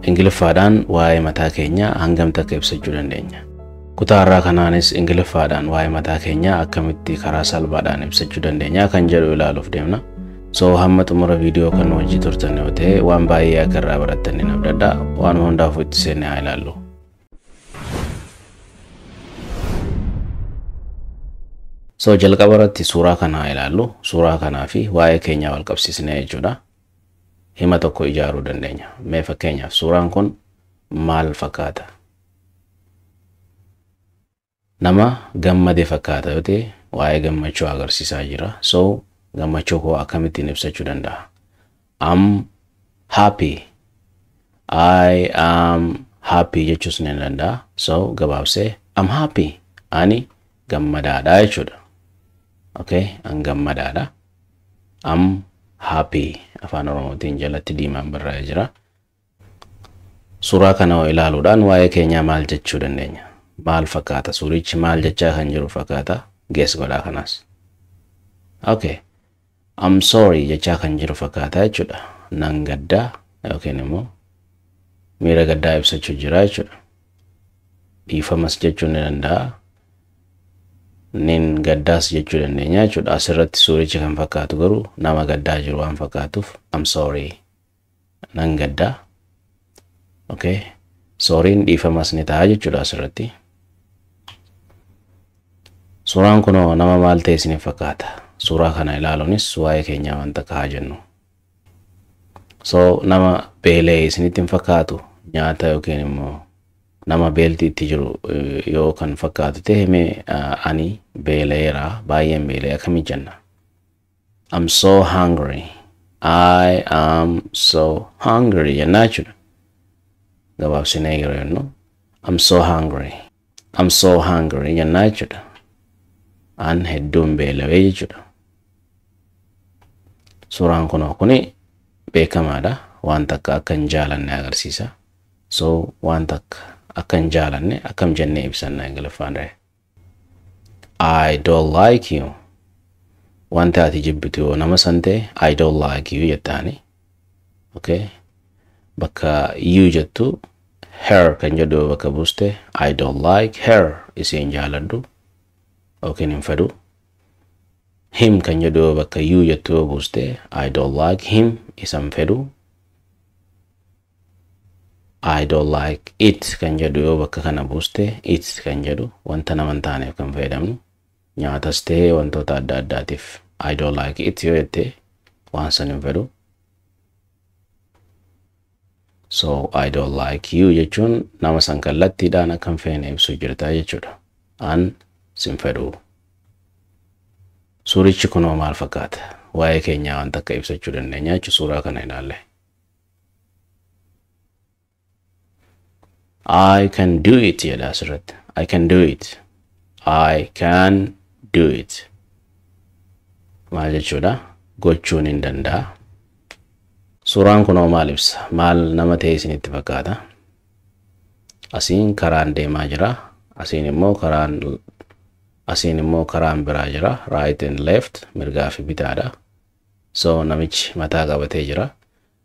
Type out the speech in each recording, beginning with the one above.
Ingiliffaadhaan waa'ee mataa keenyaa hangam takka ibsachuu dandeenya. Kutaa irraa kanaanis Ingiliffaadhaan waa'ee mataa keenyaa akkamitti karaa salphaadhaan ibsachuu dandeenya kan jedhu ilaaluuf deemna. So hamma xumura viidiyoo kan wajji turtan yoo ta'e waan baay'ee akka irraa barattan ni abdadha. Waan hundaafuu itti seennee haa ilaallu. So jalqaba irratti suuraa kana haa ilaallu. Suuraa kanaa fi waa'ee keenyaa wal qabsiisnee jechuudha. Hima tokko ijaaruu dandeenya. Mee fakkeenyaaf suuraan kun maal fakkaata? Nama gammade fakkaata yoo ta'e waa'ee gammachuu agarsiisaa jira. So gammachuu koo akkamittiin ibsachuu danda'a? I'm happy. I am happy jechuus ni danda'a. So gabaabsee I'm happy. Ani gammadaadha jechuudha. Okay, an gammadaadha. I'm happy. Afaan Oromootiin jalatti diimaan barraa'ee jira. Suuraa kana ilaaluudhaan waa'ee keenyaa maal jechuu dandeenya? Maal fakkaata? Suurichi maal jechaa kan jiru fakkaata? Guess godhaa kanas. Okay. I'm sorry jechaa kan jiru fakkaata jechuudha. Nan gaddaa yookiin immoo miira gaddaa ibsachuu jira jechuudha. Dhiifamas jechuu ni danda'a. Nin gaddaas jechuu dandeenya jechuudha. Asirratti suurichi kan fakkaatu garuu nama gaddaa jiru waan fakkaatuuf I'm sorry. Nan gaddaa. Okay. Sorry'n dhiifamas ni ta'a jechuudha asirratti. Suuraan kunoo nama maal ta'e isiniif fakkaata? Suuraa kana ilaaluunis waa'ee keenyaa wanta haa jennu. So nama beelee isinitti hin fakkaatu? Nyaata yookiin immoo nama beelti itti jiru yoo kan fakkaatu ta'e mee ani beeleera, baay'een beelee akkamii jenna? I'm so hungry. I am so hungry jennaa jechuudha. Gabaabsinee yeroo jennu I'm so hungry. I'm so hungry jennaa jechuudha. An hedduun beelawee jechuudha. Suuraan kunoo kuni beekamaadha. Waan takka akka hin jaalanne agarsiisa. So waan takka akka hin jaalanne akkam jennee ibsanna Ingiliffaan ree. I don't like you. Wanta ati jibbitu yoo nama san ta'e I don't like you jettaani. Okay. Bakka you jettu her kan jedhu bakka buuste I don't like her isiin jaaladhu. Yookiin hin fedhu. Him kan jedhu bakka you jettu buuste I don't like him isan fedhu. I don't like it kan jedhu bakka kana buuste it kan jedhu wanta nama hin taaneef kan fayyadamnu. Nyaatas ta'ee wantoota adda addaatiif I don't like it yoo jette waan san hin fedhu. So I don't like you jechuun nama san kallattiidhaan akka hin feene ibsuu jirta jechuudha. An sin fedhu. Suurichi kunoo maal fakkaata? Waa'ee keenyaa waan takka ibsachuu dandeenya jechuudha suuraa kana ilaalle. I can do it jedha asirratti. I can do it. I can do it. Maal jechuudha? Gochuun hin danda'a. Suuraan kunoo maal ibsa? Maal nama ta'e isinitti fakkaata? Asiin karaan deemaa jira. Asiin immoo karaan biraa jira. Right and left, mirgaa fi bitaadha. So namichi mataa qabatee jira.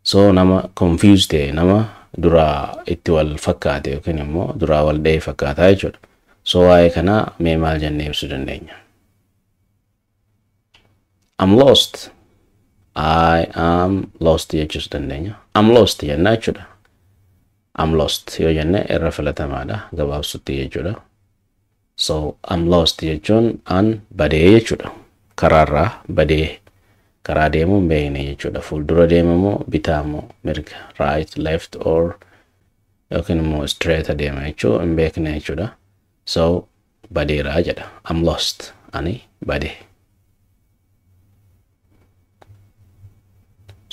So nama confused ta'e, nama duraa itti wal fakkaate yookiin immoo duraa wal dha'e fakkaata jechuudha. So waa'ee kana mee maal jennee ibsuu dandeenya? I'm lost. I am lost jechuus dandeenya. I'm lost jennaa jechuudha. I'm lost yoo jenne irra filatamaadha gabaabsutti jechuudha. So I'm lost jechuun an badee jechuudha. Karaarraa badee. Karaa deemuun beekne jechuudha. Fuuldura deemamoo bitaamoo mirga right left or yookiin immoo straight adeema jechuu hin beekne jechuudha. So badeeraa jedha. I'm lost. Ani badee.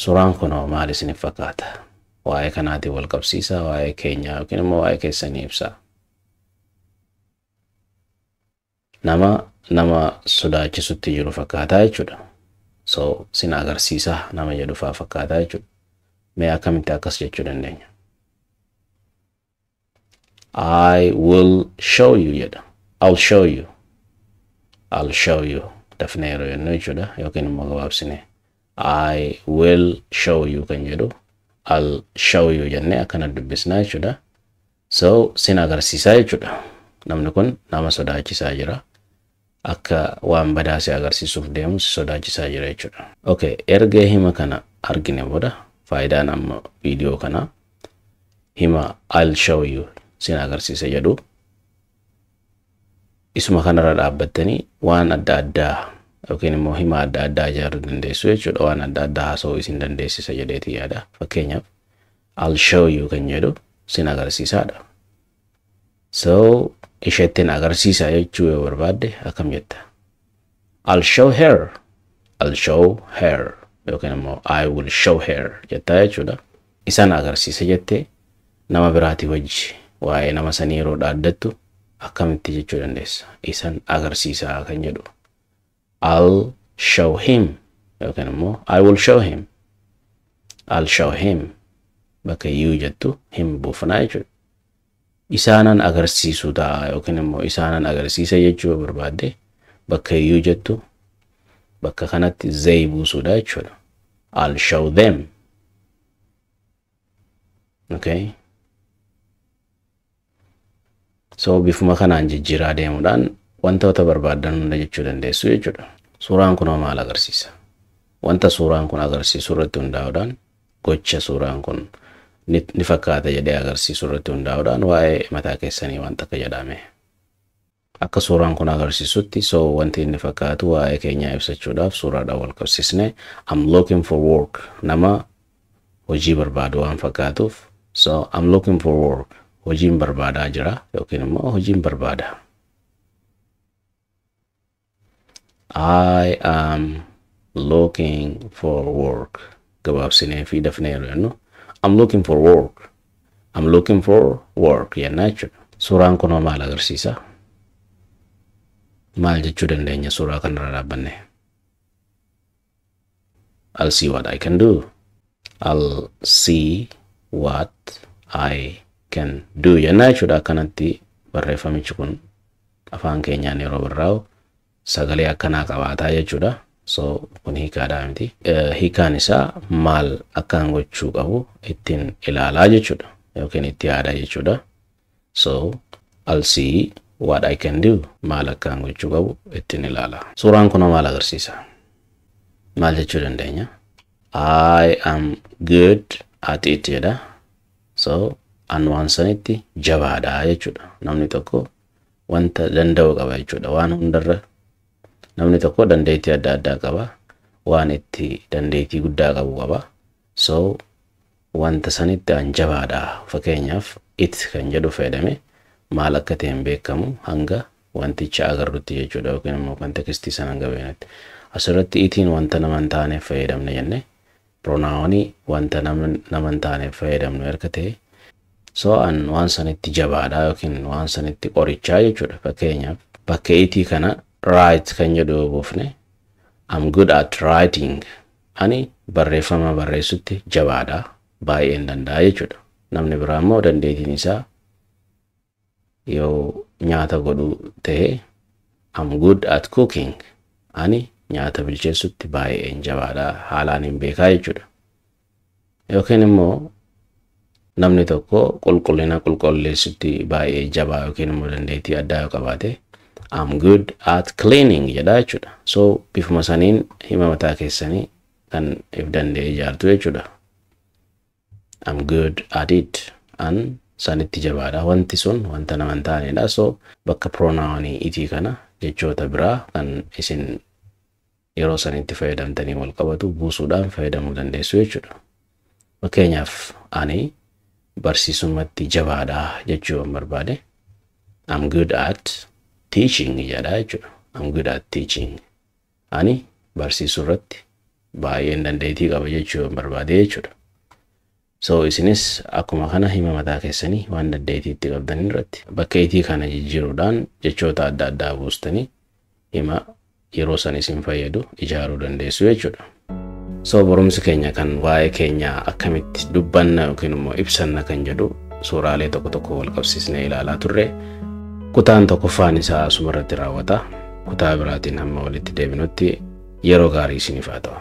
Suuraan kunoo maal isiniif fakkaata? Waa'ee kanaatiin wal qabsiisa, waa'ee keenyaa yookiin immoo waa'ee keessanii ibsa. Nama sodaachisutti jiru fakkaata jechuudha. So sin agarsiisa nama jedhu fa'aa fakkaata jechuudha. Mee akkamitti akkas jechuu dandeenya? I will show you jedha. I'll show you. I'll show you. Dafnee yeroo jennu jechuudha yookiin immoo gabaabsine. I will show you kan jedhu I'll show you jenne akkana dubbisna jechuudha. So sin agarsiisa jechuudha. Namni kun nama sodaachisaa jira. Akka waan badaa si agarsiisuuf deemu sodaachisaa jira jechuudha. Okay, erga hima kana argine booda faayidaan amma viidiyoo kana hima I'll show you sin agarsiisa jedhu isuma kanarra dhaabbattanii waan adda addaa yookiin immoo hima adda addaa ijaaruu dandeessu jechuudha. Waan adda addaa haasa'uu isin dandeessisa jedheeti yaada. Fakkeenyaaf I'll show you kan jedhu sin agarsiisaadha. So isheettiin agarsiisa jechuu yoo barbaadde akkam jetta? I'll show her. I'll show her. Yookiin immoo I will show her jettaa jechuudha. Isaan agarsiisa jettee nama biraati wajji waa'ee nama sanii yeroo dhaaddattu akkamitti jechuu dandeessa? Isaan agarsiisa kan jedhu. I'll show him. Yookiin immoo I will show him. I'll show him. Bakka you jettu him buufanaa jechuudha. Isaanan agarsiisu ta'a yookiin immoo isaanan agarsiisa jechuu barbaadde bakka you jettu bakka kanatti they buusuudha jechuudha. I'll show them. Okay. So bifuma kanaan jijjiiraa deemuudhaan wantoota barbaadan hunda jechuu dandeessu jechuudha. Suuraan kun maal agarsiisa? Wanta suuraan kun agarsiisu irratti hundaa'uudhaan gocha suuraan kun ni fakkaata jedhee agarsiisu irratti hundaa'uudhaan waa'ee mataa keessanii wanta akka jedhame. Akka suuraan kun agarsiisutti so wanti inni fakkaatu waa'ee keenyaa ibsachuudhaaf suuraadhaan wal qabsiisne I'm looking for work nama hojii barbaadu waan fakkaatuuf so I'm looking for work hojiin barbaadaa jira yookiin immoo hojiin barbaada. I am looking for work. Gabaabsinee fi dafneeru jennu I'm looking for work. I'm looking for work jennaa jechuudha. Suuraan kun maal agarsiisa? Maal jechuu dandeenya suuraa kanarra dhaabbanne? I'll see what I can do. I'll see what I can do jennaa jechuudha. Akkanatti barreeffamichi kun afaan keenyaan yeroo barraa'u sagalee akkanaa qabaataa jechuudha. So kun hiikaadhaa miti. Hiikaan isaa maal akkaan gochuu qabu ittiin ilaalaa jechuudha yookiin itti yaadaa jechuudha. So I'll see what I can do. Maal akkaan gochuu qabu ittiin ilaalaa. Suuraan kun maal agarsiisa? Maal jechuu dandeenya? I am good at it jedha. So an waan sanitti jabaadhaa jechuudha. Namni tokko wanta danda'u qaba jechuudha. Waan hundarra namni tokko dandeettii adda addaa qaba. Waan itti dandeettii guddaa qabu qaba. So wanta sanitti an jabaadhaa. Fakkeenyaaf it kan jedhu fayyadame maal akka ta'e hin beekamu hanga wanticha agarrutti jechuudha yookiin immoo kontekstii sana hanga beeknutti. Asirratti itiin wanta nama hin taaneef fayyadamne jenne pronaawanii wanta nama hin taaneef fayyadamnu erga ta'e so an waan sanitti jabaadhaa yookiin waan sanitti qorichaa jechuudha. Fakkeenyaaf bakka itii kana write kan jedhu buufne I'm good at writing. Ani barreeffama barreessutti jabaadhaa baay'een danda'a jechuudha. Namni biraa immoo dandeettiin isaa yoo nyaata godhu ta'e I'm good at cooking. Ani nyaata bilcheessutti baay'een jabaadhaa haalaan hin beekaa jechuudha. Yookiin immoo namni tokko qulqullina qulqulleessutti baay'ee jabaa yookiin immoo dandeettii addaa yoo qabaate I'm good at cleaning jedha jechuudha. So bifuma saniin hima mataa keessanii kan if danda'e ijaartu jechuudha. I'm good at it. An sanitti jabaadha. Wanti sun wanta nama hin taanedha. So bakka pronaawanii itii kana jechoota biraa kan isin yeroo sanitti fayyadamtanii wal qabatu buusuudhaan fayyadamuu dandeessu jechuudha. Fakkeenyaaf ani barsiisumatti jabaadha jechuu barbaade I'm good at teaching jedha jechuudha. I'm good at teaching. Ani barsiisuu irratti baay'een dandeettii qaba jechuu barbaade jechuudha. So isinis akkuma kana hima mataa keessanii waan dandeettii itti qabdan irratti bakka itii kana jijjiiruudhaan jechoota adda addaa buustanii hima yeroo san isin fayyadu ijaaruu dandeessu jechuudha. So barumsi keenya kan waa'ee keenya akkamitti dubbanna yookiin immoo ibsanna kan jedhu suuraalee tokko tokko wal qabsiisnee ilaalaa turre. Kutaan tokkoffaan isaa asumarratti raawwata. Kutaa biraatiin hamma walitti deebinutti yeroo gaarii isiniif haa ta'u.